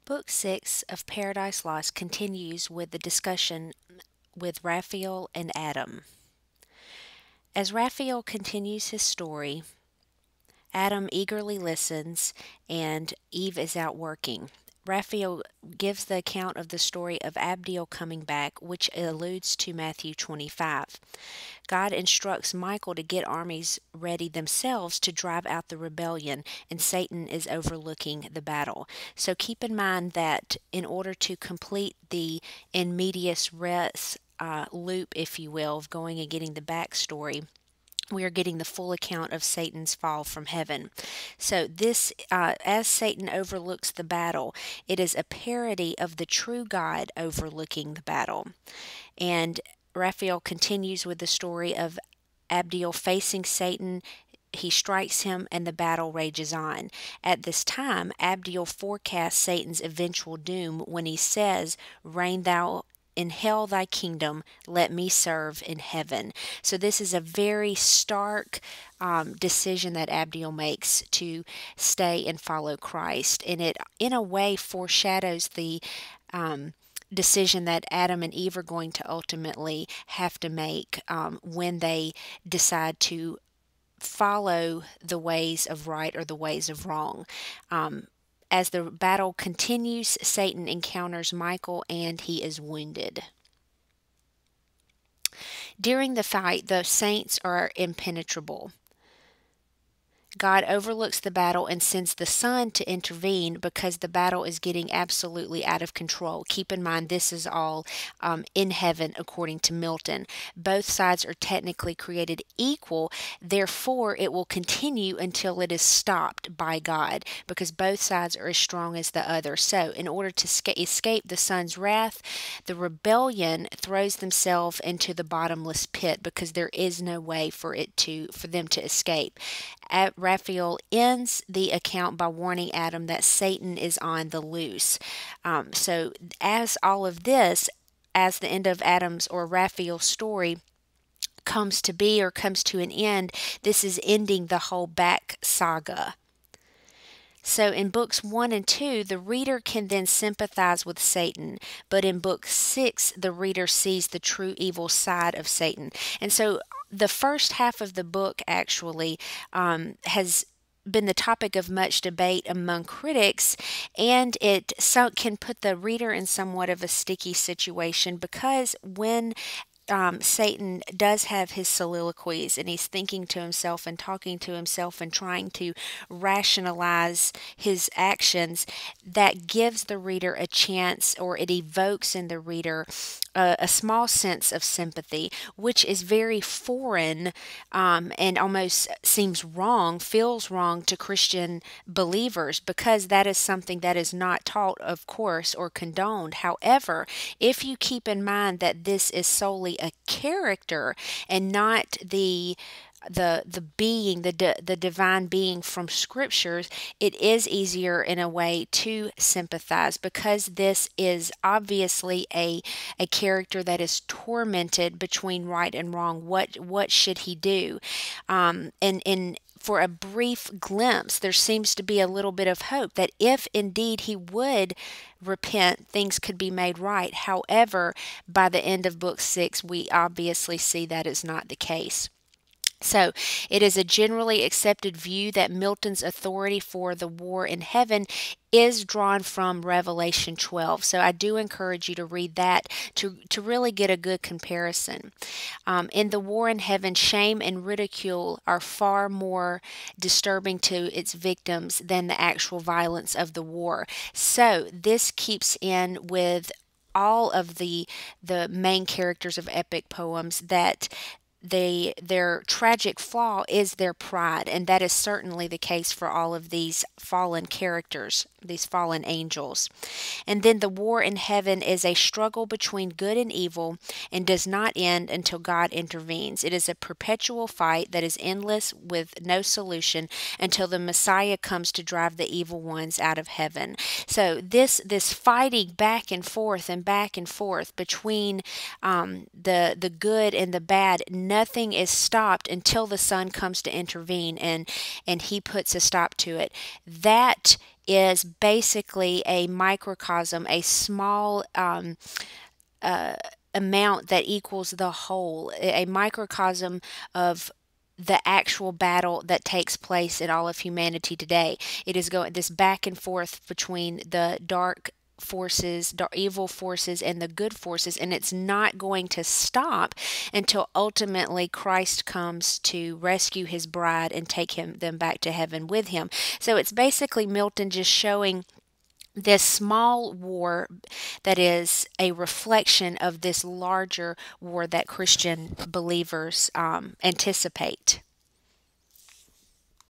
Book 6 of Paradise Lost continues with the discussion with Raphael and Adam. As Raphael continues his story, Adam eagerly listens and Eve is out working. Raphael gives the account of the story of Abdiel coming back, which alludes to Matthew 25. God instructs Michael to get armies ready themselves to drive out the rebellion, and Satan is overlooking the battle. So keep in mind that in order to complete the in medias res loop, if you will, of going and getting the backstory, we are getting the full account of Satan's fall from heaven. So as Satan overlooks the battle, it is a parody of the true God overlooking the battle. And Raphael continues with the story of Abdiel facing Satan. He strikes him, and the battle rages on. At this time, Abdiel forecasts Satan's eventual doom when he says, "Reign thou in hell thy kingdom, let me serve in heaven." So this is a very stark decision that Abdiel makes to stay and follow Christ. And it, in a way, foreshadows the decision that Adam and Eve are going to ultimately have to make when they decide to follow the ways of right or the ways of wrong. As the battle continues, Satan encounters Michael and he is wounded. During the fight, the saints are impenetrable. God overlooks the battle and sends the Son to intervene because the battle is getting absolutely out of control. Keep in mind, this is all in heaven, according to Milton. Both sides are technically created equal, therefore, it will continue until it is stopped by God because both sides are as strong as the other. So, in order to escape the Son's wrath, the rebellion throws themselves into the bottomless pit because there is no way for them to escape. Raphael ends the account by warning Adam that Satan is on the loose. So as all of this, as the end of Adam's or Raphael's story comes to be or comes to an end, this is ending the whole back saga. So in books 1 and 2, the reader can then sympathize with Satan, but in book 6, the reader sees the true evil side of Satan. And so the first half of the book actually has been the topic of much debate among critics, and it can put the reader in somewhat of a sticky situation because when Satan does have his soliloquies and he's thinking to himself and talking to himself and trying to rationalize his actions, that gives the reader a chance, or it evokes in the reader a small sense of sympathy, which is very foreign and almost seems wrong, feels wrong to Christian believers because that is something that is not taught, of course, or condoned. However, if you keep in mind that this is solely a character and not the being, the divine being from scriptures, it is easier in a way to sympathize because this is obviously a character that is tormented between right and wrong. What should he do? And for a brief glimpse, there seems to be a little bit of hope that if indeed he would repent, things could be made right. However, by the end of book 6, we obviously see that is not the case. So, it is a generally accepted view that Milton's authority for the war in heaven is drawn from Revelation 12. So, I do encourage you to read that to really get a good comparison. In the war in heaven, shame and ridicule are far more disturbing to its victims than the actual violence of the war. So, this keeps in with all of the main characters of epic poems that their tragic flaw is their pride, and that is certainly the case for all of these fallen characters, these fallen angels. And then the war in heaven is a struggle between good and evil and does not end until God intervenes. It is a perpetual fight that is endless with no solution until the Messiah comes to drive the evil ones out of heaven. So this fighting back and forth between the good and the bad, nothing is stopped until the Son comes to intervene and he puts a stop to it. That is basically a microcosm, a small amount that equals the whole, a microcosm of the actual battle that takes place in all of humanity today. It is going this back and forth between the dark forces, evil forces, and the good forces, and it's not going to stop until ultimately Christ comes to rescue his bride and take them back to heaven with him. So it's basically Milton just showing this small war that is a reflection of this larger war that Christian believers anticipate.